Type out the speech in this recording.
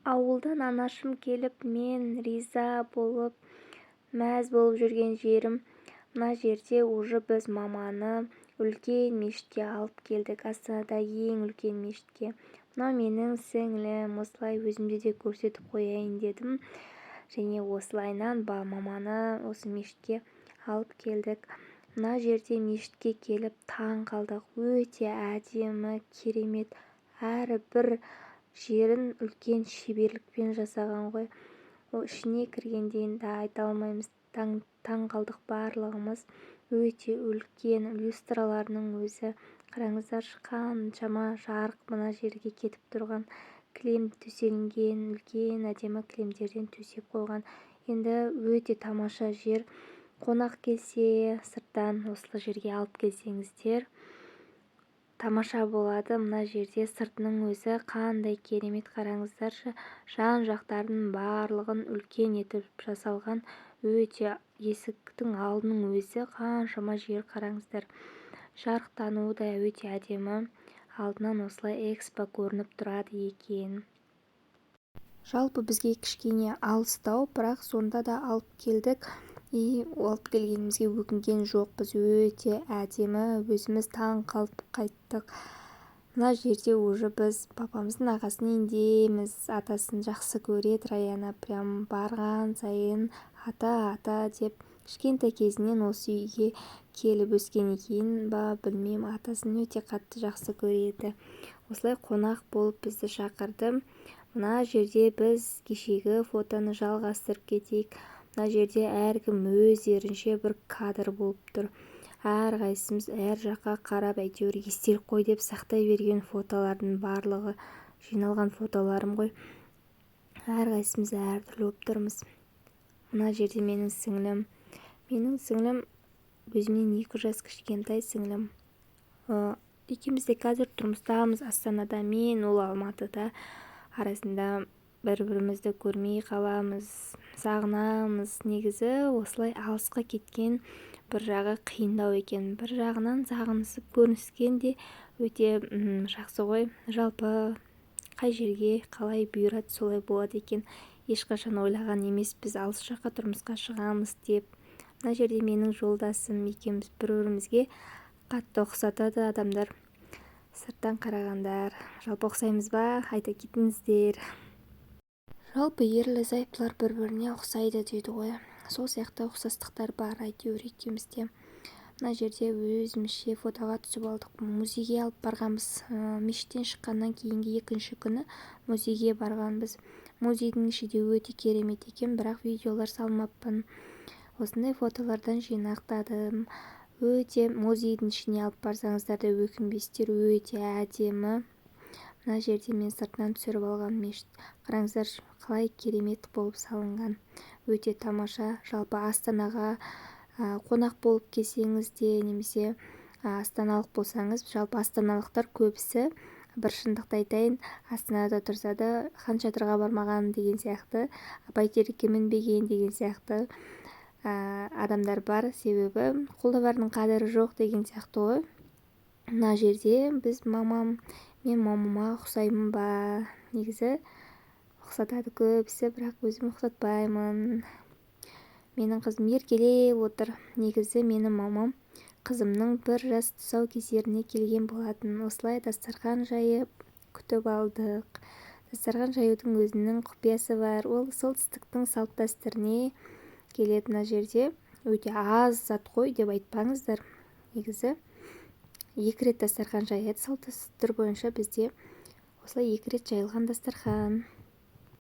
Ауылдан анашым келіп, мен риза болып, мәз болып жүрген жерім. Мына жерде уже біз маманы үлкен мешітке алып келдік. Астанада ең үлкен мешітке. Мынау менің сіңлім, осылай өзімді де көрсетіп қояйын дедім. Және осылайнан маманы осы мешітке алып келдік. Мына жерде мешітке келіп таң қалдық. Өте әдемі, керемет. Әрбір жерін үлкен шеберлікпен жасаған ғой. Ішіне кіргендейін де айта алмаймыз. Таң қалдық барлығымыз. Өте үлкен люстраларының өзі. Қараңыздаршы, қаншама жарық мына жерге кетіп тұрған. Кілем төселінген, үлкен әдемі кілемдерден төсеп қойған. Енді өте тамаша жер. Қонақ келсе, сырттан осы жерге алып келсеңіздер, тамаша болады. Мына жерде сыртының өзі қандай керемет, қараңыздаршы. Жан-жақтардың барлығын үлкен етіп жасалған. Өте есіктің алдының өзі қаншама жер, қараңыздар. Жарықтануы да өте әдемі. Алдынан осылай экспо көрініп тұрады екен. Жалпы бізге кішкене алыстау, бірақ сонда да алып келдік. Алып келгенімізге өкінген жоқпыз. Өте әдемі, өзіміз таң қалып қайттық. Мына жерде уже біз папамыздың ағасын ендеміз. Атасын жақсы көреді Раяна. Прям барған сайын ата деп кішкентай кезінен осы үйге келіп өскен екен ба, білмеймін, атасын өте қатты жақсы көреді. Осылай қонақ болып бізді шақырды. Мына жерде біз кешегі фотоны жалғастырып кетейік. Мына жерде әркім өздерінше бір кадр болып тұр. Әрқайсымыз әр жаққа қарап, әйтеуір естелік қой деп сақтай берген фотолардың барлығы жиналған фотоларым ғой. Әрқайсымыз әртүрлі болып тұрмыз. Мына жерде менің сіңлім. Менің сіңлім өзімнен 2 жас кішкентай сіңлім. Екеуміз де қазір тұрмыстамыз Астанада, мен ол Алматыда. Арасында бір-бірімізді көрмей қаламыз, сағынамыз. Негізі осылай алысқа кеткен бір жағы қиындау екен. Бір жағынан сағынысып көріскен де өте жақсы ғой. Жалпы қай жерге қалай бұйырады солай болады екен. Ешқашан ойлаған емес біз алыс жаққа тұрмысқа шығамыз деп. Мына жерде менің жолдасым, екеуміз бір-бірімізге қатты ұқсатады адамдар. Сырттан қарағандар. Жалпы ұқсаймыз ба? Айта кетіңіздер. Жалпы ерлі-зайыптылар бір-біріне ұқсайды дейді ғой. Сол сияқты ұқсастықтар бар әйтеуір екеумізде. Мына жерде өзімізше фотоға түсіп алдық. Музейге алып барғанбыз. Мешіттен шыққаннан кейінгі екінші күні музейге барғанбыз. Музейдің іші де өте керемет екен, бірақ видеолар салмаппын. Осындай фотолардан жинақтадым. Өте музейдің ішіне алып барсаңыздар да өкінбестер, өте әдемі. Мына жерде мен сыртынан түсіріп алған мешіт. Қараңыздар, қалай керемет болып салынған. Өте тамаша. Жалпы Астанаға қонақ болып келсеңіз де, немесе астаналық болсаңыз, жалпы астаналықтар көбісі, бір шындықты айтайын, Астанада тұрса да хан шатырға бармаған деген сияқты, бәйтерекке мінбеген деген сияқты адамдар бар. Себебі қолда бардың қадірі жоқ деген сияқты ғой. Мына жерде біз мен мамама ұқсаймын ба? Негізі ұқсатады көбісі, бірақ өзім ұқсатпаймын. Менің қызым еркелеп отыр. Негізі менің мамам қызымның 1 жас тұсаукесеріне келген болатын. Осылай дастархан жайып күтіп алдық. Дастархан жаюдың өзінің құпиясы бар. Ол солтүстіктің салт-дәстүріне келеді. Мына жерде өте аз зат қой деп айтпаңыздар. Негізі 2 рет дастархан жаяды. Салт-дәстүр бойынша бізде осылай 2 рет жайылған дастархан.